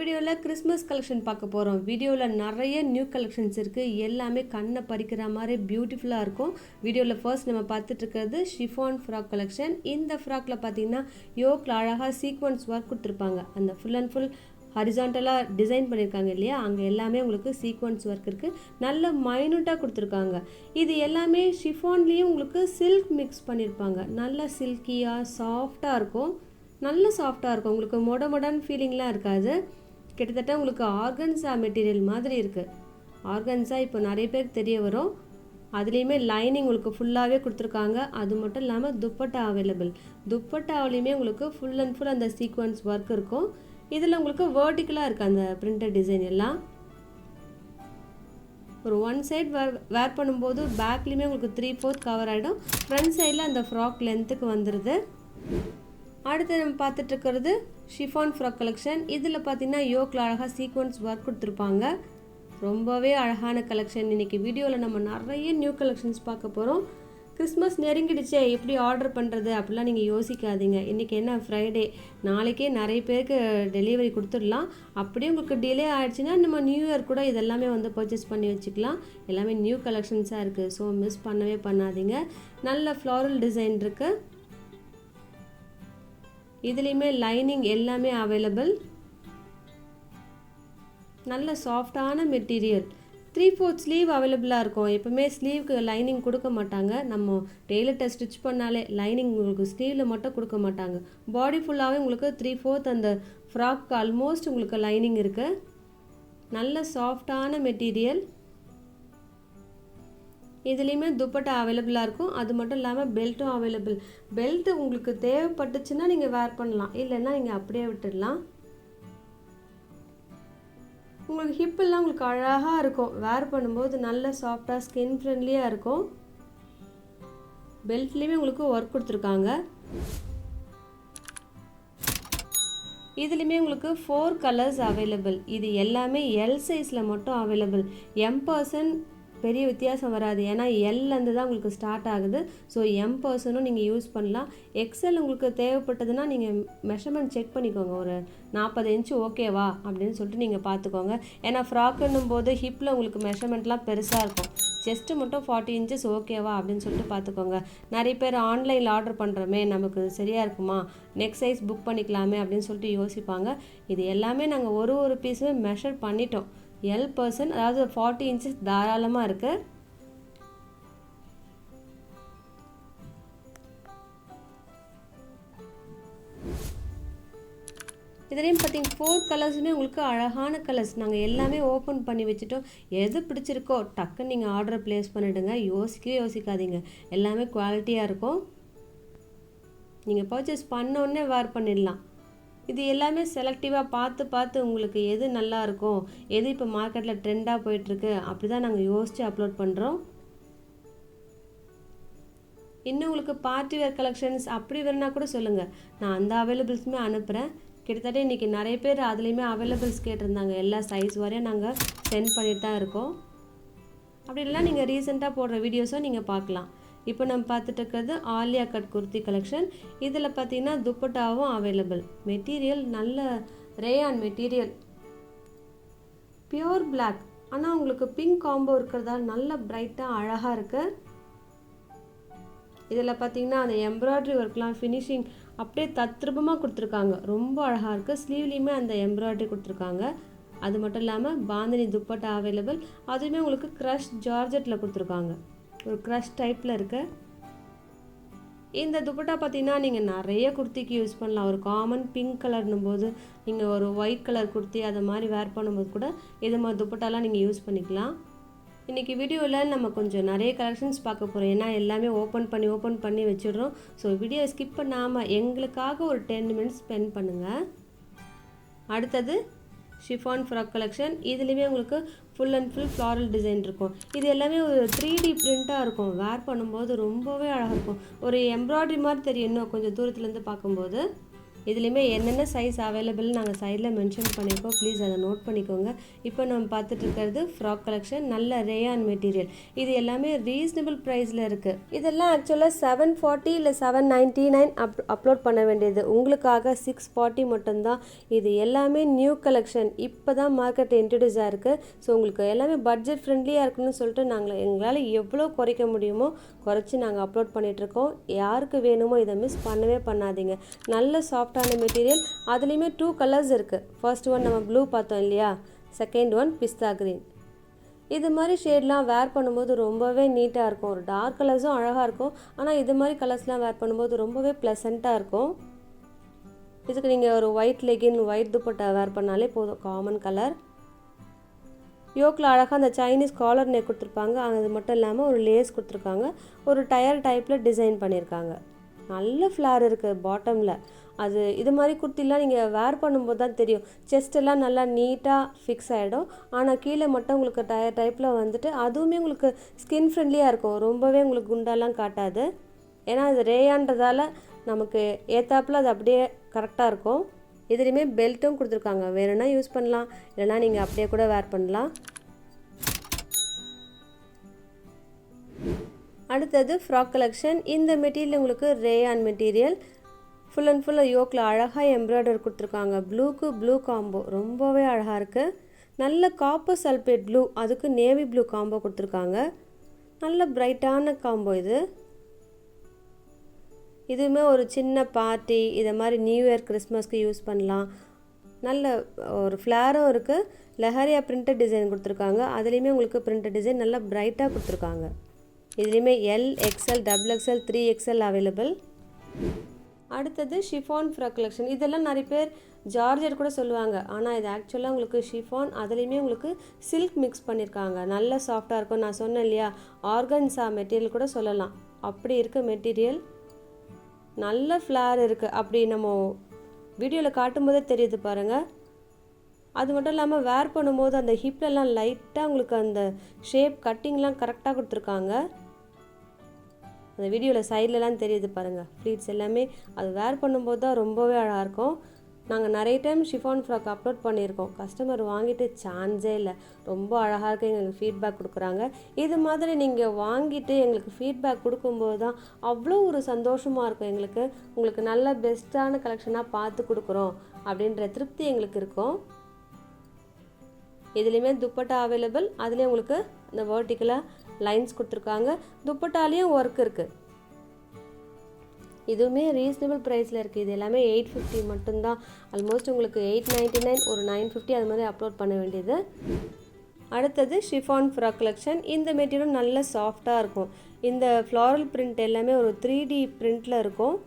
வீடியோல Christmas collection பார்க்க போறோம். வீடியோல நிறைய நியூ கலெக்ஷன்ஸ் இருக்கு. எல்லாமே கண்ணை பறிக்கிற மாதிரி பியூட்டிஃபுல்லா இருக்கும். வீடியோல ஃபர்ஸ்ட் நம்ம பார்த்துட்டு இருக்கிறது ஷிஃபான் ஃப்ராக் கலெக்ஷன். இந்த ஃப்ராக்ல பார்த்தீங்கன்னா யோக்ல அழகா சீக்வன்ஸ் ஒர்க் கொடுத்துருப்பாங்க. அந்த ஃபுல் அண்ட் ஃபுல் ஹரிசாண்டலாக டிசைன் பண்ணியிருக்காங்க இல்லையா, அங்கே எல்லாமே உங்களுக்கு சீக்வன்ஸ் ஒர்க் இருக்குது. நல்ல மைனூட்டாக கொடுத்துருக்காங்க. இது எல்லாமே ஷிஃபான்லேயும் உங்களுக்கு சில்க் மிக்ஸ் பண்ணியிருப்பாங்க. நல்ல சில்கியாக சாஃப்டாக இருக்கும். நல்ல சாஃப்டாக இருக்கும். உங்களுக்கு மொடன்னு ஃபீலிங்லாம் இருக்காது. கிட்டத்தட்ட உங்களுக்கு ஆர்கன்ஸா மெட்டீரியல் மாதிரி இருக்குது. ஆர்கன்ஸா இப்போ நிறைய பேருக்கு தெரிய வரும். அதுலேயுமே லைனிங் உங்களுக்கு ஃபுல்லாகவே கொடுத்துருக்காங்க. அது மட்டும் இல்லாமல் துப்பட்டா அவைலபிள். துப்பட்டாவிலையுமே உங்களுக்கு ஃபுல் அண்ட் ஃபுல் அந்த சீக்வன்ஸ் ஒர்க் இருக்கும். இதில் உங்களுக்கு வேர்ட்டிக்கலாக இருக்குது அந்த பிரிண்டட் டிசைன் எல்லாம். ஒரு ஒன் சைட் வேர் பண்ணும்போது பேக்லேயுமே உங்களுக்கு 3/4 கவர் ஆகிடும். ஃப்ரண்ட் சைடில் அந்த ஃப்ராக் லென்த்துக்கு வந்துடுது. அடுத்து நம்ம பார்த்துட்டு இருக்கிறது ஷிஃபான் ஃப்ராக் கலெக்ஷன். இதில் பார்த்தீங்கன்னா யோக்கில் அழகாக சீக்வன்ஸ் ஒர்க் கொடுத்துருப்பாங்க. ரொம்பவே அழகான கலெக்ஷன். இன்றைக்கி வீடியோவில் நம்ம நிறைய நியூ கலெக்ஷன்ஸ் பார்க்க போகிறோம். கிறிஸ்மஸ் நெருங்கிடுச்சே, எப்படி ஆர்டர் பண்ணுறது அப்படிலாம் நீங்கள் யோசிக்காதீங்க. இன்றைக்கி என்ன ஃப்ரைடே, நாளைக்கே நிறைய பேருக்கு டெலிவரி கொடுத்துடலாம். அப்படியே உங்களுக்கு டிலே ஆகிடுச்சின்னா நம்ம நியூ இயர் கூட இதெல்லாமே வந்து பர்ச்சேஸ் பண்ணி வச்சுக்கலாம். எல்லாமே நியூ கலெக்ஷன்ஸாக இருக்குது. ஸோ மிஸ் பண்ணவே பண்ணாதீங்க. நல்ல ஃப்ளாரல் டிசைன் இருக்குது. இதுலேயுமே லைனிங் எல்லாமே அவைலபிள். நல்ல சாஃப்டான மெட்டீரியல். 3/4 ஸ்லீவ் அவைலபிளாக இருக்கும். எப்பவுமே ஸ்லீவுக்கு லைனிங் கொடுக்க மாட்டாங்க. நம்ம டெய்லர்கிட்ட ஸ்டிச் பண்ணாலே லைனிங் உங்களுக்கு ஸ்லீவில் மட்டும் கொடுக்க மாட்டாங்க. பாடி ஃபுல்லாகவே உங்களுக்கு 3/4 அந்த ஃப்ராக் ஆல்மோஸ்ட் உங்களுக்கு லைனிங் இருக்குது. நல்ல சாஃப்டான மெட்டீரியல். இதுலேயுமே துப்பட்டா அவைலபிளாக இருக்கும். அது மட்டும் இல்லாமல் பெல்ட்டும் அவைலபிள். பெல்ட்டு உங்களுக்கு தேவைப்பட்டுச்சுன்னா நீங்கள் வேர் பண்ணலாம், இல்லைன்னா நீங்கள் அப்படியே விட்டுடலாம். உங்களுக்கு ஹிப்பெல்லாம் உங்களுக்கு அழகாக இருக்கும். வேர் பண்ணும்போது நல்ல சாஃப்டாக ஸ்கின் ஃப்ரெண்ட்லியாக இருக்கும். பெல்ட்லேயுமே உங்களுக்கு ஒர்க் கொடுத்துருக்காங்க. இதுலேயுமே உங்களுக்கு 4 கலர்ஸ் அவைலபிள். இது எல்லாமே எல் சைஸில் மட்டும் அவைலபிள். M% பெரிய வித்தியாசம் வராது. ஏன்னா எல்லேருந்து தான் உங்களுக்கு ஸ்டார்ட் ஆகுது. ஸோ M%ம் நீங்கள் யூஸ் பண்ணலாம். எக்ஸல் உங்களுக்கு தேவைப்பட்டதுன்னா நீங்கள் மெஷர்மெண்ட் செக் பண்ணிக்கோங்க. ஒரு 40 இன்ச்சு ஓகேவா அப்படின்னு சொல்லிட்டு நீங்கள் பார்த்துக்கோங்க. ஏன்னா ஃப்ராக்குன்னும் போது ஹிப்பில் உங்களுக்கு மெஷர்மெண்ட்லாம் பெருசாக இருக்கும். செஸ்ட்டு மட்டும் 40 இன்ச்சஸ் ஓகேவா அப்படின்னு சொல்லிட்டு பார்த்துக்கோங்க. நிறைய பேர் ஆன்லைனில் ஆர்டர் பண்ணுறோமே, நமக்கு சரியாக இருக்குமா, நெக்ஸ்ட் சைஸ் புக் பண்ணிக்கலாமே அப்படின்னு சொல்லிட்டு யோசிப்பாங்க. இது எல்லாமே நாங்கள் ஒரு பீஸுமே மெஷர் பண்ணிட்டோம். L%, அதாவது 40 இன்ச்சஸ் தாராளமாக இருக்குது. இதுலேயும் பார்த்தீங்கன்னா 4 கலர்ஸுமே உங்களுக்கு அழகான கலர்ஸ். நாங்கள் எல்லாமே ஓப்பன் பண்ணி வச்சுட்டோம். எது பிடிச்சிருக்கோ டக்குன்னு நீங்கள் ஆர்டர் ப்ளேஸ் பண்ணிவிடுங்க. யோசிக்காதீங்க. எல்லாமே குவாலிட்டியாக இருக்கும். நீங்கள் பர்ச்சேஸ் பண்ணோடனே வேர் பண்ணிடலாம். இது எல்லாமே செலக்டிவாக பார்த்து உங்களுக்கு எது நல்லா இருக்கும், எது இப்போ மார்க்கெட்டில் ட்ரெண்டாக போயிட்டுருக்கு, அப்படி தான் நாங்கள் யோசித்து அப்லோட் பண்ணுறோம். இன்னும் உங்களுக்கு பார்ட்டி வேர் கலெக்ஷன்ஸ் அப்படி வேணுன்னா கூட சொல்லுங்கள். நான் அந்த அவைலபிள்ஸுமே அனுப்புகிறேன். கிட்டத்தட்ட இன்றைக்கி நிறைய பேர் அதுலேயுமே அவைலபிள்ஸ் கேட்டிருந்தாங்க. எல்லா சைஸ் வரையும் நாங்கள் சென்ட் பண்ணிட்டு தான் இருக்கோம். அப்படி இல்லைனா நீங்கள் ரீசெண்டாக போடுற வீடியோஸும் நீங்கள் பார்க்கலாம். இப்போ நம்ம பார்த்துட்டு இருக்கிறது ஆலியா கட் குர்த்தி கலெக்ஷன். இதில் பார்த்தீங்கன்னா துப்பட்டாவும் அவைலபிள். மெட்டீரியல் நல்ல ரேயான் மெட்டீரியல், பியூர் பிளாக். ஆனால் உங்களுக்கு பிங்க் காம்போ இருக்கிறதால நல்ல பிரைட்டாக அழகாக இருக்குது. இதில் பார்த்தீங்கன்னா அந்த எம்ப்ராய்டரி ஒர்க்லாம் ஃபினிஷிங் அப்படியே தத்ரூபமாக கொடுத்துருக்காங்க. ரொம்ப அழகாக இருக்குது. ஸ்லீவ்லேயுமே அந்த எம்ப்ராய்டரி கொடுத்துருக்காங்க. அது மட்டும் இல்லாமல் பாந்தினி துப்பட்டா அவைலபிள். அதுவுமே உங்களுக்கு க்ரஷ் ஜார்ஜெட்டில் கொடுத்துருக்காங்க. ஒரு க்ரஷ் டைப்பில் இருக்குது. இந்த துப்பட்டா பார்த்தீங்கன்னா நீங்கள் நிறைய குர்த்திக்கு யூஸ் பண்ணலாம். ஒரு காமன் பிங்க் கலர்னும் போது நீங்கள் ஒரு ஒயிட் கலர் குர்த்தி அதை மாதிரி வேர் பண்ணும்போது கூட இது மாதிரி துப்பட்டாலாம் நீங்கள் யூஸ் பண்ணிக்கலாம். இன்றைக்கி வீடியோவில் நம்ம கொஞ்சம் நிறைய கலெக்ஷன்ஸ் பார்க்க போகிறோம். ஏன்னா எல்லாமே ஓப்பன் பண்ணி வச்சிடுறோம். ஸோ வீடியோ ஸ்கிப் பண்ணாமல் எங்களுக்காக ஒரு 10 மினிட்ஸ் ஸ்பெண்ட் பண்ணுங்கள். அடுத்தது ஷிஃபான் ஃப்ராக் கலெக்ஷன். இதுலேயுமே உங்களுக்கு full and full floral design இருக்கும். இது எல்லாமே ஒரு 3D பிரிண்ட்டாக இருக்கும். வேர் பண்ணும்போது ரொம்பவே அழகாக இருக்கும். ஒரு எம்ப்ராய்டரி மாதிரி தெரியும் இன்னும் கொஞ்சம் தூரத்துலேருந்து பார்க்கும்போது. இதுலேயுமே என்னென்ன சைஸ் அவைலபிள் நாங்கள் சைடில் மென்ஷன் பண்ணியிருக்கோம், ப்ளீஸ் அதை நோட் பண்ணிக்கோங்க. இப்போ நம்ம பார்த்துட்டு இருக்கிறது ஃப்ராக் கலெக்ஷன், நல்ல ரேயான் மெட்டீரியல். இது எல்லாமே ரீசனபிள் ப்ரைஸில் இருக்குது. இதெல்லாம் ஆக்சுவலாக 740 இல்லை 799 அப்லோட் பண்ண வேண்டியது, உங்களுக்காக 640 மட்டும்தான். இது எல்லாமே நியூ கலெக்ஷன், இப்போ தான் மார்க்கெட் இன்ட்ரடியூஸ் ஆகிருக்கு. ஸோ உங்களுக்கு எல்லாமே பட்ஜெட் ஃப்ரெண்ட்லியாக இருக்குன்னு சொல்லிட்டு எங்களால் எவ்வளோ குறைக்க முடியுமோ குறைச்சி நாங்கள் அப்லோட் பண்ணிகிட்ருக்கோம். யாருக்கு வேணுமோ இதை மிஸ் பண்ணவே பண்ணாதீங்க. நல்ல சாஃப்டான மெட்டீரியல், அதுலேயுமே 2 கலர்ஸ் இருக்குது. ஃபர்ஸ்ட் ஒன் நம்ம ப்ளூ பார்த்தோம் இல்லையா, செகண்ட் ஒன் பிஸ்தா க்ரீன். இது மாதிரி ஷேட்லாம் வேர் பண்ணும்போது ரொம்பவே நீட்டாக இருக்கும். ஒரு டார்க் கலர்ஸும் அழகாக இருக்கும், ஆனால் இது மாதிரி கலர்ஸ்லாம் வேர் பண்ணும்போது ரொம்பவே ப்ளசண்ட்டாக இருக்கும். இதுக்கு நீங்கள் ஒரு ஒயிட் லெகின், ஒயிட் துப்பட்டா வேர் பண்ணாலே போதும், காமன் கலர். யோக்கில் அழகாக அந்த சைனீஸ் காலர் நெக் கொடுத்துருப்பாங்க, அது மட்டும் இல்லாமல் ஒரு லேஸ் கொடுத்துருக்காங்க, ஒரு டயர் டைப்பில் டிசைன் பண்ணியிருக்காங்க. நல்ல ஃப்ளார் இருக்குது பாட்டமில். அது இது மாதிரி குர்த்திலாம் நீங்கள் வேர் பண்ணும்போது தான் தெரியும், செஸ்டெல்லாம் நல்லா நீட்டாக ஃபிக்ஸ் ஆகிடும். ஆனால் கீழே மட்டும் உங்களுக்கு டயர் டைப்பில் வந்துட்டு அதுவுமே உங்களுக்கு ஸ்கின் ஃப்ரெண்ட்லியாக இருக்கும், ரொம்பவே உங்களுக்கு குண்டாலாம் காட்டாது. ஏன்னா அது ரேயான்றதால நமக்கு ஏத்தாப்பில் அது அப்படியே கரெக்டாக இருக்கும். இதுலேயுமே பெல்ட்டும் கொடுத்துருக்காங்க, வேணும்னா யூஸ் பண்ணலாம், இல்லைனா நீங்கள் அப்படியே கூட வேர் பண்ணலாம். அடுத்தது ஃப்ராக் கலெக்ஷன். இந்த மெட்டீரியல் உங்களுக்கு ரேயான் மெட்டீரியல், ஃபுல் அண்ட் ஃபுல்லாக யோக்கில் அழகாக எம்ப்ராய்டர் கொடுத்துருக்காங்க. ப்ளூக்கு ப்ளூ காம்போ ரொம்பவே அழகாக இருக்குது. நல்ல காப்பர் சல்பேட் ப்ளூ, அதுக்கு நேவி ப்ளூ காம்போ கொடுத்துருக்காங்க. நல்ல பிரைட்டான காம்போ இது. இதுவுமே ஒரு சின்ன பார்ட்டி, இதை மாதிரி நியூ இயர் கிறிஸ்மஸ்க்கு யூஸ் பண்ணலாம். நல்ல ஒரு ஃப்ளாரும் இருக்குது. லெஹரியா பிரிண்டட் டிசைன் கொடுத்துருக்காங்க, அதுலேயுமே உங்களுக்கு பிரிண்டட் டிசைன் நல்லா பிரைட்டாக கொடுத்துருக்காங்க. இதுலேயுமே L, XL, XXL, 3XL available. அடுத்தது ஷிஃபான் ஃப்ராக் கலெக்ஷன். இதெல்லாம் நிறைய பேர் ஜார்ஜெட் கூட சொல்லுவாங்க, ஆனால் இது ஆக்சுவலாக உங்களுக்கு ஷிஃபான், அதுலேயுமே உங்களுக்கு சில்க் மிக்ஸ் பண்ணியிருக்காங்க. நல்ல சாஃப்டாக இருக்கும். நான் சொன்னேன் இல்லையா, ஆர்கன்ஸா மெட்டீரியல் கூட சொல்லலாம், அப்படி இருக்க மெட்டீரியல். நல்ல ஃப்ளார் இருக்குது, அப்படி நம்ம வீடியோவில் காட்டும்போதே தெரியுது பாருங்கள். அது மட்டும் இல்லாமல் வேர் பண்ணும்போது அந்த ஹிப்லெலாம் லைட்டாக உங்களுக்கு அந்த ஷேப் கட்டிங்லாம் கரெக்டாக கொடுத்துருக்காங்க. அந்த வீடியோவில் சைட்லலாம் தெரியுது பாருங்கள், ஃப்ளீட்ஸ் எல்லாமே. அது வேர் பண்ணும்போது தான் ரொம்பவே அழகாக இருக்கும். நாங்கள் நிறைய டைம் ஷிஃபான் ஃப்ராக் அப்லோட் பண்ணியிருக்கோம், கஸ்டமர் வாங்கிட்டு சான்ஸே இல்லை, ரொம்ப அழகாக இருக்குது, எங்களுக்கு ஃபீட்பேக் கொடுக்குறாங்க. இது மாதிரி நீங்கள் வாங்கிட்டு எங்களுக்கு ஃபீட்பேக் கொடுக்கும்போது தான் அவ்வளோ ஒரு சந்தோஷமாக இருக்கும் எங்களுக்கு. உங்களுக்கு நல்ல பெஸ்ட்டான கலெக்ஷனாக பார்த்து கொடுக்குறோம் அப்படின்ற திருப்தி எங்களுக்கு இருக்கும். இதுலேயுமே துப்பட்டா அவைலபிள், அதுலேயும் உங்களுக்கு இந்த வேர்ட்டிக்கலாக லைன்ஸ் கொடுத்துருக்காங்க. துப்பட்டாலேயும் ஒர்க் இருக்குது. இதுவுமே ரீசனபிள் ப்ரைஸில் இருக்குது. இது எல்லாமே 850 மட்டும்தான். ஆல்மோஸ்ட் உங்களுக்கு 899, ஒரு 950 அது மாதிரி அப்லோட் பண்ண வேண்டியது. அடுத்தது ஷிஃபான் ஃப்ராக் கலெக்ஷன். இந்த மெட்டீரியல் நல்ல சாஃப்டாக இருக்கும். இந்த ஃப்ளாரல் பிரிண்ட் எல்லாமே ஒரு 3D பிரிண்டில் இருக்கும்.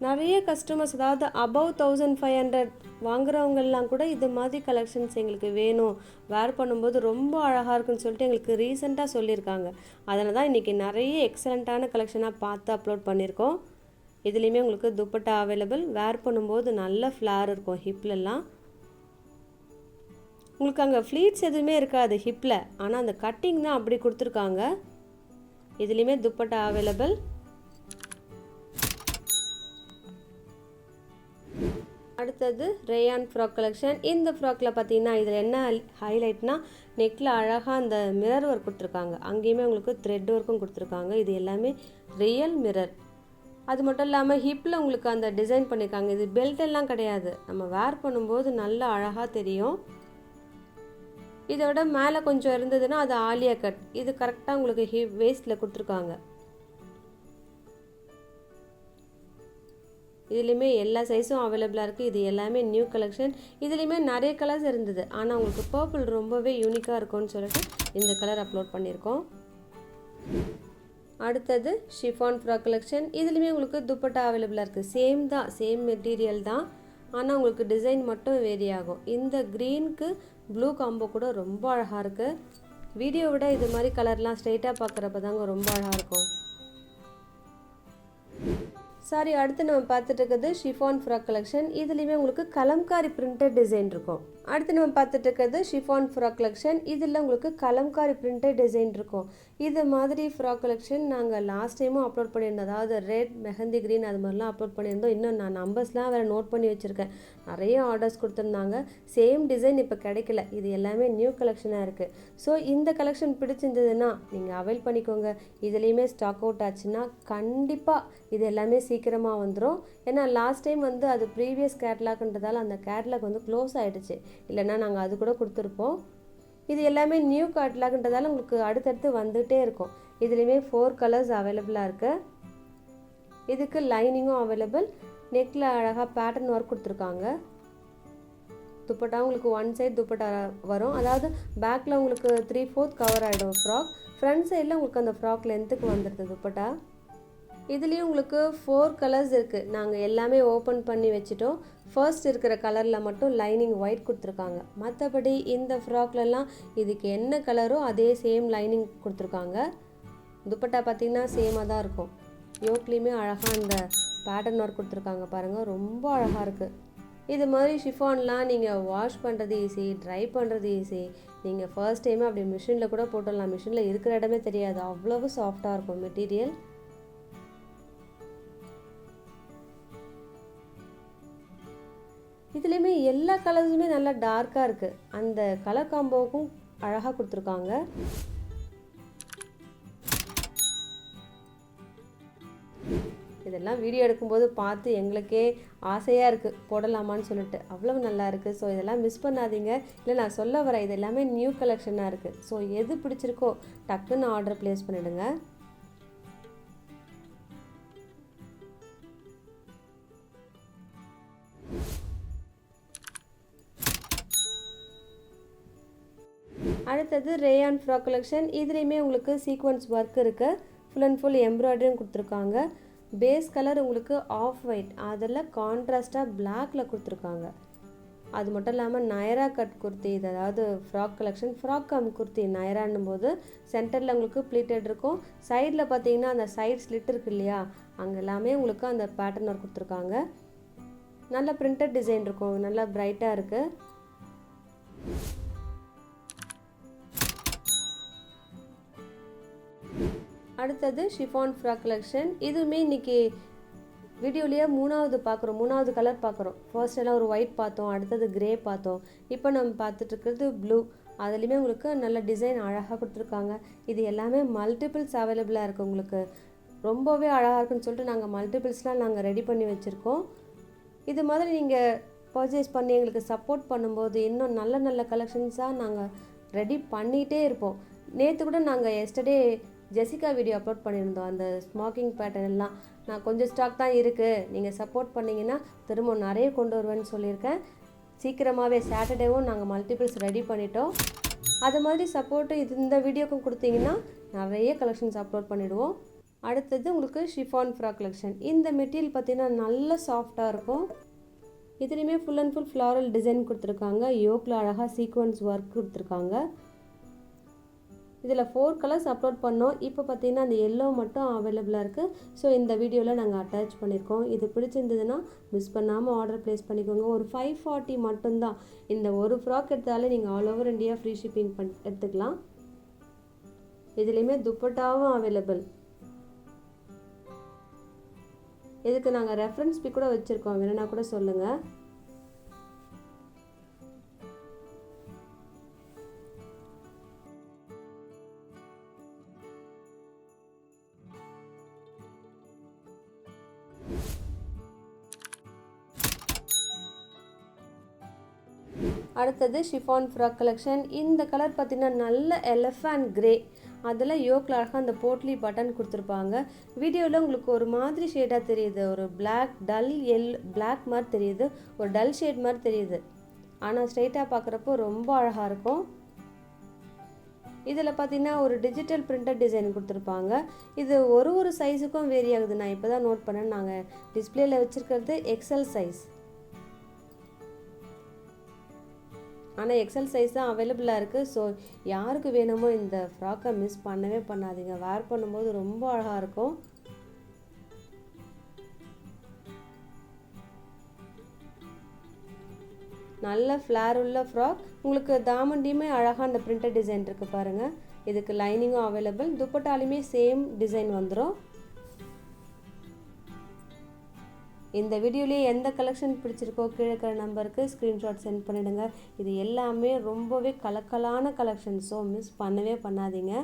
நிறைய கஸ்டமர்ஸ், அதாவது அபவ் 1500 வாங்குறவங்கெல்லாம் கூட இது மாதிரி கலெக்ஷன்ஸ் எங்களுக்கு வேணும், வேர் பண்ணும்போது ரொம்ப அழகாக இருக்குன்னு சொல்லிட்டு எங்களுக்கு ரீசெண்டாக சொல்லியிருக்காங்க. அதனால தான் இன்றைக்கி நிறைய எக்ஸலண்ட்டான கலெக்ஷனாக பார்த்து அப்லோட் பண்ணியிருக்கோம். இதுலேயுமே உங்களுக்கு துப்பட்டா அவைலபிள். வேர் பண்ணும்போது நல்ல ஃப்ளார் இருக்கும் ஹிப்லெல்லாம். உங்களுக்கு அங்கே ஃப்ளீட்ஸ் எதுவுமே இருக்காது ஹிப்பில், ஆனால் அந்த கட்டிங் தான் அப்படி கொடுத்துருக்காங்க. இதுலேயுமே துப்பட்டா அவைலபிள். அடுத்தது ரேயான் ஃப்ராக் கலெக்ஷன். இந்த ஃப்ராக்கில் பார்த்தீங்கன்னா இதில் என்ன ஹைலைட்னா, நெக்கில் அழகாக அந்த மிரர் ஒர்க் கொடுத்துருக்காங்க, அங்கேயுமே உங்களுக்கு த்ரெட் ஒர்க்கும் கொடுத்துருக்காங்க. இது எல்லாமே ரியல் மிரர். அது மட்டும் இல்லாமல் ஹிப்பில் உங்களுக்கு அந்த டிசைன் பண்ணியிருக்காங்க. இது பெல்ட் எல்லாம் கிடையாது, நம்ம வேர் பண்ணும்போது நல்லா அழகாக தெரியும். இதோட மேலே கொஞ்சம் இருந்ததுன்னா அது ஆலியா கட். இது கரெக்டாக உங்களுக்கு ஹிப் வேஸ்ட்டில் கொடுத்துருக்காங்க. இதுலேயுமே எல்லா சைஸும் அவைலபிளாக இருக்குது. இது எல்லாமே நியூ கலெக்ஷன். இதுலேயுமே நிறைய கலர்ஸ் இருந்தது, ஆனால் உங்களுக்கு பர்பிள் ரொம்பவே யூனிக்காக இருக்கும்னு சொல்லிட்டு இந்த கலர் அப்லோட் பண்ணியிருக்கோம். அடுத்தது ஷிஃபான் ஃப்ராக் கலெக்ஷன். இதுலேயுமே உங்களுக்கு துப்பட்டா அவைலபிளாக இருக்குது. சேம் தான், சேம் மெட்டீரியல் தான், ஆனால் உங்களுக்கு டிசைன் மட்டும் வேரி ஆகும். இந்த க்ரீனுக்கு ப்ளூ காம்போ கூட ரொம்ப அழகாக இருக்குது. வீடியோ விட இது மாதிரி கலர்லாம் ஸ்ட்ரைட்டாக பார்க்குறப்ப தாங்க ரொம்ப அழகாக இருக்கும். அடுத்து நம்ம பார்த்துட்டு இருக்கிறது ஷிஃபான் ஃப்ராக் கலெக்ஷன். இதுலேயுமே உங்களுக்கு கலம்காரி பிரிண்டட் டிசைன் இருக்கும். அடுத்து நம்ம பார்த்துட்டு இருக்கிறது ஷிஃபான் ஃப்ராக் கலெக்ஷன். இதில் உங்களுக்கு கலம்காரி பிரிண்டட் டிசைன் இருக்கும். இது மாதிரி ஃப்ராக் கலெக்ஷன் நாங்கள் லாஸ்ட் டைமும் அப்லோட் பண்ணியிருந்தோம். அதாவது ரெட், மெஹந்தி க்ரீன் அது மாதிரிலாம் அப்லோட் பண்ணியிருந்தோம். இன்னும் நான் நம்பர்ஸ்லாம் வேறு நோட் பண்ணி வச்சுருக்கேன். நிறைய ஆர்டர்ஸ் கொடுத்துருந்தாங்க. சேம் டிசைன் இப்போ கிடைக்கல. இது எல்லாமே நியூ கலெக்ஷனாக இருக்குது. ஸோ இந்த கலெக்ஷன் பிடிச்சிருந்ததுன்னா நீங்கள் அவைல் பண்ணிக்கோங்க. இதுலேயுமே ஸ்டாக் அவுட் ஆச்சுன்னா கண்டிப்பாக இது எல்லாமே சீக்கிரமாக வந்துடும். ஏன்னா லாஸ்ட் டைம் வந்து அது ப்ரீவியஸ் கேட்லாக்ன்றதால அந்த கேட்லாக் வந்து க்ளோஸ் ஆகிடுச்சு. இல்லைன்னா நாங்கள் அது கூட கொடுத்துருப்போம். இது எல்லாமே நியூ கேட்லாக்ன்றதால உங்களுக்கு அடுத்தடுத்து வந்துகிட்டே இருக்கும். இதுலேயுமே 4 கலர்ஸ் அவைலபிளாக இருக்குது. இதுக்கு லைனிங்கும் அவைலபிள். நெக்கில் அழகாக பேட்டர்ன் ஒர்க் கொடுத்துருக்காங்க. துப்பட்டா உங்களுக்கு ஒன் சைட் துப்பட்டா வரும். அதாவது பேக்கில் உங்களுக்கு 3/4 கவர் ஆகிடும் ஃப்ராக். ஃப்ரண்ட் சைடில் உங்களுக்கு அந்த ஃப்ராக் லென்த்துக்கு வந்துடுது துப்பட்டா. இதுலேயும் உங்களுக்கு 4 கலர்ஸ் இருக்குது. நாங்கள் எல்லாமே ஓப்பன் பண்ணி வச்சுட்டோம். ஃபர்ஸ்ட் இருக்கிற கலரில் மட்டும் லைனிங் ஒயிட் கொடுத்துருக்காங்க. மற்றபடி இந்த ஃப்ராக்லலாம் இதுக்கு என்ன கலரோ அதே சேம் லைனிங் கொடுத்துருக்காங்க. துப்பட்டா பார்த்திங்கன்னா சேமாக தான் இருக்கும். யோக்லேயுமே அழகாக அந்த பேட்டர்ன் ஒர்க் கொடுத்துருக்காங்க பாருங்கள், ரொம்ப அழகாக இருக்குது. இது மாதிரி ஷிஃபான்லாம் நீங்கள் வாஷ் பண்ணுறது ஈஸி, ட்ரை பண்ணுறது ஈஸி. நீங்கள் ஃபர்ஸ்ட் டைமே அப்படி மிஷினில் கூட போட்டுடலாம். மிஷினில் இருக்கிற இடமே தெரியாது, அவ்வளவு சாஃப்டாக இருக்கும் மெட்டீரியல். இதுலேயுமே எல்லா கலர்ஸுமே நல்லா டார்க்காக இருக்குது. அந்த கலர் காம்போவுக்கும் அழகாக கொடுத்துருக்காங்க. இதெல்லாம் வீடியோ எடுக்கும்போது பார்த்து எங்களுக்கே ஆசையாக இருக்குது போடலாமான்னு சொல்லிட்டு. அவ்வளவு நல்லா இருக்குது. ஸோ இதெல்லாம் மிஸ் பண்ணாதீங்க. இல்லை நான் சொல்ல வரேன், இது எல்லாமே நியூ கலெக்ஷனாக இருக்குது. ஸோ எது பிடிச்சிருக்கோ டக்குன்னு ஆர்டர் ப்ளேஸ் பண்ணிவிடுங்க. அடுத்தது ரேயான் ஃப்ராக் கலெக்ஷன். இதுலேயுமே உங்களுக்கு சீக்வன்ஸ் ஒர்க் இருக்குது. ஃபுல் அண்ட் ஃபுல் எம்ப்ராய்டரியும் கொடுத்துருக்காங்க. பேஸ் கலர் உங்களுக்கு ஆஃப் ஒயிட், அதில் கான்ட்ராஸ்டாக பிளாக்ல கொடுத்துருக்காங்க. அது மட்டும் இல்லாமல் நயரா கட் குர்த்தி, இது அதாவது frock collection frock cum kurti நயரான்னும் போது சென்டரில் உங்களுக்கு ப்ளீட்டட் இருக்கும். சைடில் பார்த்தீங்கன்னா அந்த சைட் ஸ்லிட் இருக்குது இல்லையா, அங்கே எல்லாமே உங்களுக்கு அந்த பேட்டர்ன் ஒர்க் கொடுத்துருக்காங்க. நல்ல பிரிண்டட் டிசைன் இருக்கும், நல்லா பிரைட்டாக இருக்குது. அடுத்தது ஷிஃபான் ஃப்ராக் கலெக்ஷன். இதுவுமே இன்றைக்கி வீடியோலேயே மூணாவது கலர் பார்க்குறோம். ஃபர்ஸ்ட் எல்லாம் ஒரு ஒயிட் பார்த்தோம், அடுத்தது கிரே பார்த்தோம். இப்போ நம்ம பார்த்துட்ருக்கிறது ப்ளூ. அதுலேயுமே உங்களுக்கு நல்ல டிசைன் அழகாக கொடுத்துருக்காங்க. இது எல்லாமே மல்டிபிள்ஸ் அவைலபிளாக இருக்குது. உங்களுக்கு ரொம்பவே அழகாக இருக்குன்னு சொல்லிட்டு நாங்கள் மல்டிபிள்ஸ்லாம் நாங்கள் ரெடி பண்ணி வச்சுருக்கோம். இது மாதிரி நீங்கள் பர்ச்சேஸ் பண்ணி எங்களுக்கு சப்போர்ட் பண்ணும்போது இன்னும் நல்ல நல்ல கலெக்ஷன்ஸாக நாங்கள் ரெடி பண்ணிகிட்டே இருப்போம். நேற்று கூட நாங்கள் எஸ்டர்டே ஜெசிகா வீடியோ அப்லோட் பண்ணியிருந்தோம். அந்த ஸ்மாக்கிங் பேட்டர்ன் எல்லாம் நான் கொஞ்சம் ஸ்டாக் தான் இருக்குது, நீங்கள் சப்போர்ட் பண்ணிங்கன்னா திரும்ப நிறைய கொண்டு வருவேன்னு சொல்லியிருக்கேன். சீக்கிரமாகவே சாட்டர்டேவும் நாங்கள் மல்டிபிள்ஸ் ரெடி பண்ணிட்டோம். அது மாதிரி சப்போர்ட்டு இந்த வீடியோக்கும் கொடுத்தீங்கன்னா நிறைய கலெக்ஷன்ஸ் அப்லோட் பண்ணிவிடுவோம். அடுத்தது உங்களுக்கு ஷிஃபான் ஃப்ராக் கலெக்ஷன். இந்த மெட்டீரியல் பார்த்திங்கன்னா நல்ல சாஃப்டாக இருக்கும். இதுலேயுமே full and full floral design கொடுத்துருக்காங்க. யோக்கில் அழகாக சீக்வன்ஸ் ஒர்க் கொடுத்துருக்காங்க. இதில் 4 கலர்ஸ் அப்லோட் பண்ணோம். இப்போ பார்த்தீங்கன்னா அந்த எல்லோ மட்டும் அவைலபிளாக இருக்குது. ஸோ இந்த வீடியோவில் நாங்கள் அட்டாச் பண்ணியிருக்கோம். இது பிடிச்சிருந்ததுன்னா மிஸ் பண்ணாமல் ஆர்டர் ப்ளேஸ் பண்ணிக்கோங்க. ஒரு 540 மட்டும்தான். இந்த ஒரு ஃப்ராக் எடுத்தாலே நீங்கள் all over India free shipping எடுத்துக்கலாம். இதுலேயுமே துப்பட்டாவும் அவைலபிள். இதுக்கு நாங்கள் ரெஃபரன்ஸ் பிக் கூட வச்சுருக்கோம், வேணுன்னா கூட சொல்லுங்கள். அடுத்தது ஷிஃபான் ஃப்ராக் கலெக்ஷன். இந்த கலர் பார்த்திங்கன்னா நல்ல எலஃபண்ட் கிரே, அதில் யோக்கில் அழகாக அந்த போட்லி பட்டன் கொடுத்துருப்பாங்க. வீடியோவில் உங்களுக்கு ஒரு மாதிரி ஷேடாக தெரியுது, ஒரு பிளாக் டல் பிளாக் மாதிரி தெரியுது, ஒரு டல் ஷேட் மாதிரி தெரியுது. ஆனால் ஸ்ட்ரைட்டாக பார்க்குறப்போ ரொம்ப அழகாக இருக்கும். இதில் பார்த்திங்கன்னா ஒரு டிஜிட்டல் பிரிண்டட் டிசைன் கொடுத்துருப்பாங்க. இது ஒரு சைஸுக்கும் வேரி ஆகுது. நான் இப்போ தான் நோட் பண்ணேன். நாங்கள் டிஸ்பிளேயில் வச்சுருக்கிறது எக்ஸல் சைஸ், ஆனால் எக்ஸல் சைஸ் தான் அவைலபிளாக இருக்குது. ஸோ யாருக்கு வேணுமோ இந்த ஃப்ராக்கை மிஸ் பண்ணவே பண்ணாதீங்க. வேர் பண்ணும்போது ரொம்ப அழகாக இருக்கும். நல்ல ஃப்ளார் உள்ள ஃப்ராக். உங்களுக்கு தாமண்டியுமே அழகாக அந்த பிரிண்டட் டிசைன் இருக்குது பாருங்கள். இதுக்கு லைனிங்கும் அவைலபிள். துப்பட்டாலுமே சேம் டிசைன் வந்துடும். இந்த வீடியோலேயே எந்த கலெக்ஷன் பிடிச்சிருக்கோ கீழே இருக்கிற நம்பருக்கு ஸ்க்ரீன்ஷாட் சென்ட் பண்ணிவிடுங்க. இது எல்லாமே ரொம்பவே கலக்கலான கலெக்ஷன், ஸோ மிஸ் பண்ணவே பண்ணாதீங்க.